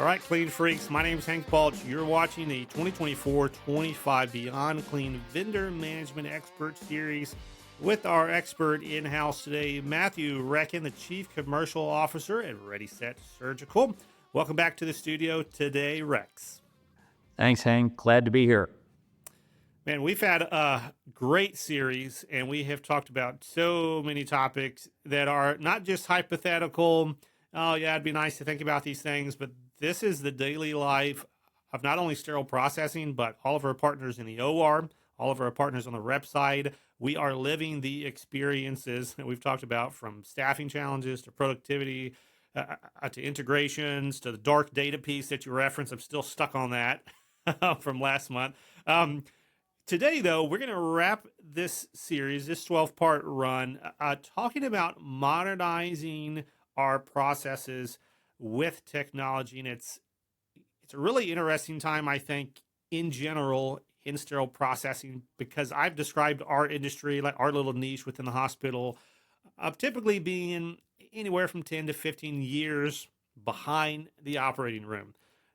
right, Clean Freaks. My name is Hank Balch. You're watching the 2024-25 Beyond Clean Vendor Management Expert Series with our expert in-house today, Matthew Rechin, the Chief Commercial Officer at ReadySet Surgical. Welcome back to the studio today, Rex. Thanks, Hank. Glad to be here. Man, we've had a great series, and we have talked about so many topics that are not just hypothetical. Oh, yeah, it'd be nice to think about these things, but this is the daily life of not only sterile processing, but all of our partners in the OR, all of our partners on the rep side. We are living the experiences that we've talked about, from staffing challenges to productivity, to integrations, to the dark data piece that you referenced. I'm still stuck on that from last month. Today, though, we're going to wrap this series, this 12-part run, talking about modernizing our processes with technology. And it's a really interesting time, I think, in general, in sterile processing, because I've described our industry, like our little niche within the hospital, typically being anywhere from 10 to 15 years behind the operating room.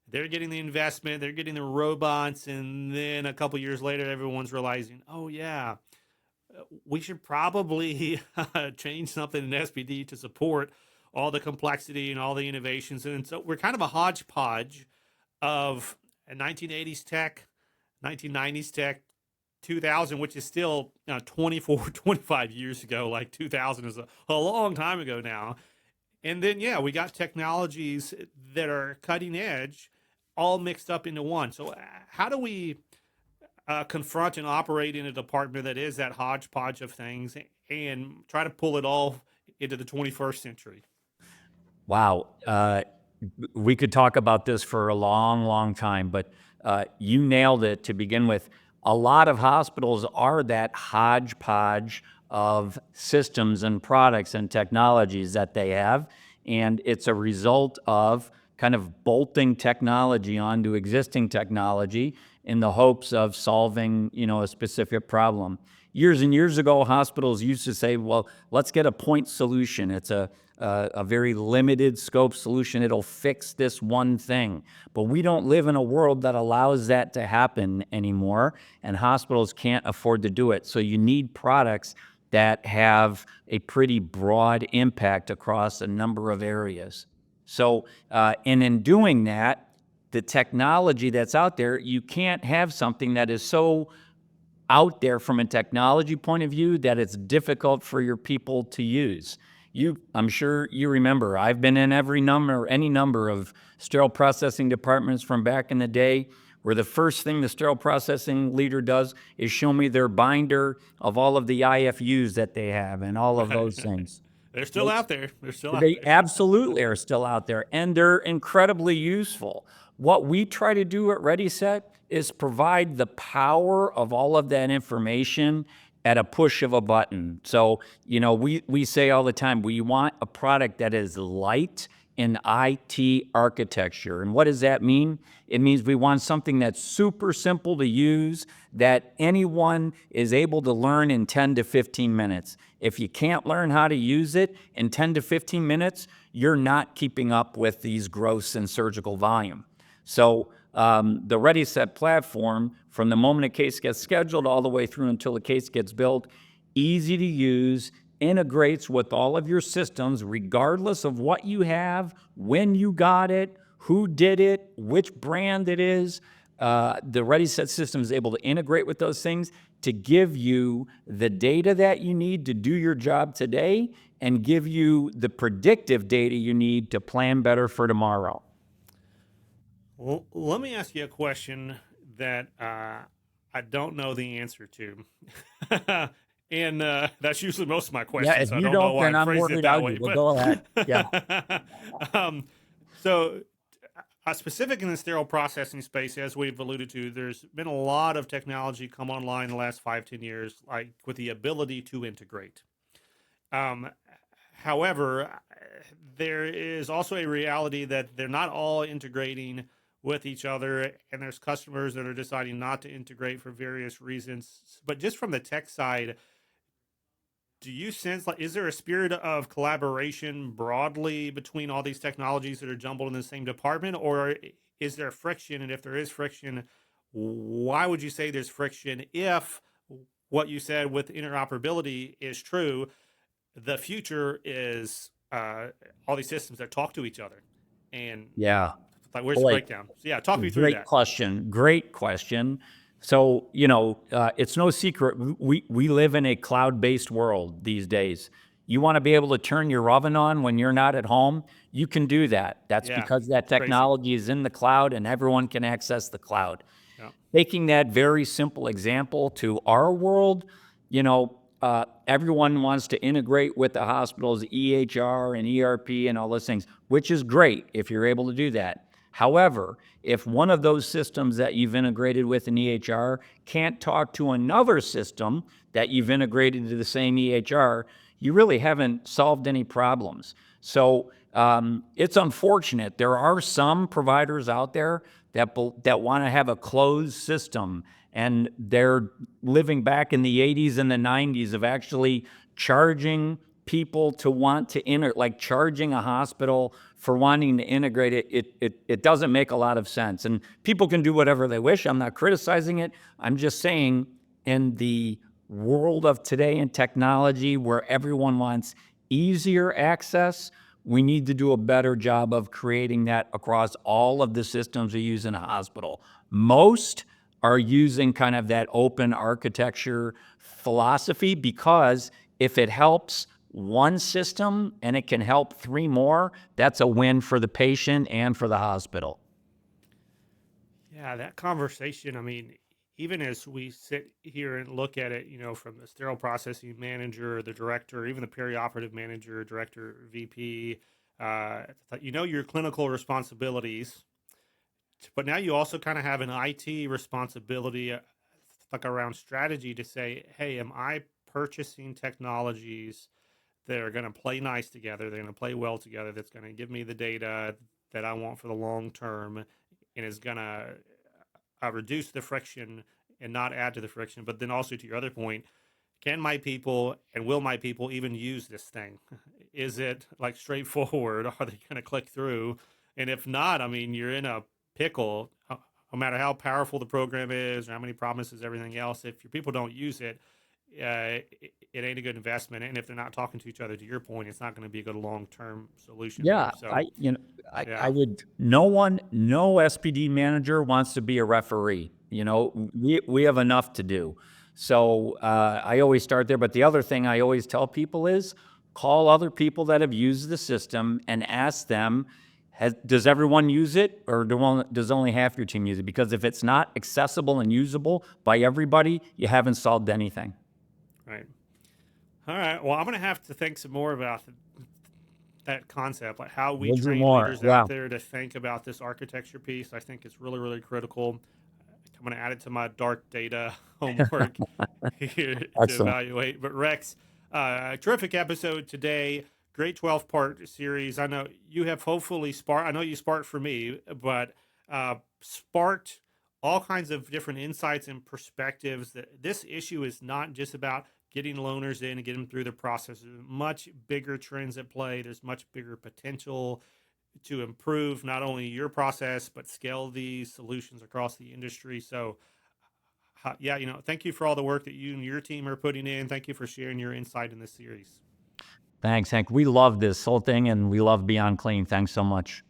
They're getting the investment, they're getting the robots, and then a couple years later, everyone's realizing, oh yeah, we should probably change something in SPD to support all the complexity and all the innovations. And so we're kind of a hodgepodge of 1980s tech, 1990s tech, 2000, which is still 25 years ago. Like 2000 is a long time ago now. And then, yeah, we got technologies that are cutting edge, all mixed up into one. So how do we confront and operate in a department that is that hodgepodge of things and try to pull it all into the 21st century? Wow. We could talk about this for a long, long time, but you nailed it to begin with. A lot of hospitals are that hodgepodge of systems and products and technologies that they have, and it's a result of kind of bolting technology onto existing technology in the hopes of solving, a specific problem. Years and years ago, hospitals used to say, well, let's get a point solution. It's a very limited scope solution. It'll fix this one thing. But we don't live in a world that allows that to happen anymore, and hospitals can't afford to do it. So you need products that have a pretty broad impact across a number of areas. So, and in doing that, the technology that's out there, you can't have something that is so out there from a technology point of view that it's difficult for your people to use. I'm sure you remember, I've been in any number of sterile processing departments from back in the day, where the first thing the sterile processing leader does is show me their binder of all of the IFUs that they have and all of those things. They're still out there. They absolutely are still out there, and they're incredibly useful. What we try to do at ReadySet is provide the power of all of that information at a push of a button. So, we say all the time, we want a product that is light in IT architecture. And what does that mean? It means we want something that's super simple to use, that anyone is able to learn in 10 to 15 minutes. If you can't learn how to use it in 10 to 15 minutes, you're not keeping up with these growths in surgical volume. So the ReadySet platform, from the moment a case gets scheduled all the way through until the case gets built, easy to use, integrates with all of your systems, regardless of what you have, when you got it, who did it, which brand it is. The ReadySet system is able to integrate with those things to give you the data that you need to do your job today and give you the predictive data you need to plan better for tomorrow. Well, let me ask you a question that I don't know the answer to. And that's usually most of my questions. Yeah, if so you I don't know why then I'm I'm phrasing it worried that out way. you. Well, go ahead. Yeah. So, specific in the sterile processing space, as we've alluded to, there's been a lot of technology come online in the last 5-10 years, like with the ability to integrate. However, there is also a reality that they're not all integrating with each other, and there's customers that are deciding not to integrate for various reasons. But just from the tech side, do you sense, like, is there a spirit of collaboration broadly between all these technologies that are jumbled in the same department, or is there friction? And if there is friction, why would you say there's friction if what you said with interoperability is true? The future is all these systems that talk to each other, and Yeah. like, where's the Boy, breakdown? So yeah, talk me through great that. question. Great question. So, it's no secret. We live in a cloud-based world these days. You want to be able to turn your oven on when you're not at home, you can do that. That's Yeah, because that it's crazy. technology is in the cloud and everyone can access the cloud. Yeah. Taking that very simple example to our world, everyone wants to integrate with the hospital's EHR and ERP and all those things, which is great if you're able to do that. However, if one of those systems that you've integrated with an EHR can't talk to another system that you've integrated to the same EHR, you really haven't solved any problems. So it's unfortunate. There are some providers out there that want to have a closed system, and they're living back in the 80s and the 90s of actually charging people to want to like charging a hospital for wanting to integrate it. It doesn't make a lot of sense. And people can do whatever they wish. I'm not criticizing it. I'm just saying, in the world of today and technology where everyone wants easier access, we need to do a better job of creating that across all of the systems we use in a hospital. Most are using kind of that open architecture philosophy, because if it helps one system and it can help three more, that's a win for the patient and for the hospital. Yeah, that conversation, I mean, even as we sit here and look at it, from the sterile processing manager, the director, even the perioperative manager, director, VP, your clinical responsibilities, but now you also kind of have an IT responsibility, like around strategy to say, hey, am I purchasing technologies that are going to play nice together? They're going to play well together. That's going to give me the data that I want for the long term, and is going to reduce the friction and not add to the friction. But then also, to your other point, can my people and will my people even use this thing? Is it like straightforward? Are they going to click through? And if not, I mean, you're in a pickle. No matter how powerful the program is or how many promises, everything else, if your people don't use it, it ain't a good investment. And if they're not talking to each other, to your point, it's not going to be a good long-term solution Yeah, there. So, I yeah, would. No SPD manager wants to be a referee. We have enough to do. So I always start there. But the other thing I always tell people is call other people that have used the system and ask them, does everyone use it, or does only half your team use it? Because if it's not accessible and usable by everybody, you haven't solved anything. right. All right. Well, I'm going to have to think some more about that concept, like how we We'll do train more. leaders Yeah, out there to think about this architecture piece. I think it's really, really critical. I'm going to add it to my dark data homework here to excellent. evaluate. But Rex, terrific episode today. Great 12-part series. I know you have hopefully sparked. I know you sparked for me, but sparked all kinds of different insights and perspectives. That this issue is not just about getting loaners in and getting them through the process. There's much bigger trends at play. There's much bigger potential to improve not only your process but scale these solutions across the industry. So, yeah, thank you for all the work that you and your team are putting in. Thank you for sharing your insight in this series. Thanks, Hank. We love this whole thing, and we love Beyond Clean. Thanks so much.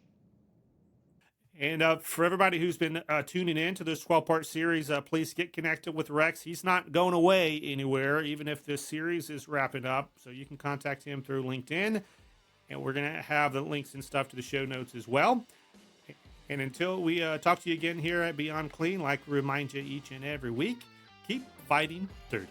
And for everybody who's been tuning in to this 12-part series, please get connected with Rex. He's not going away anywhere, even if this series is wrapping up. So you can contact him through LinkedIn, and we're going to have the links and stuff to the show notes as well. And until we talk to you again here at Beyond Clean, like we remind you each and every week, keep fighting 30.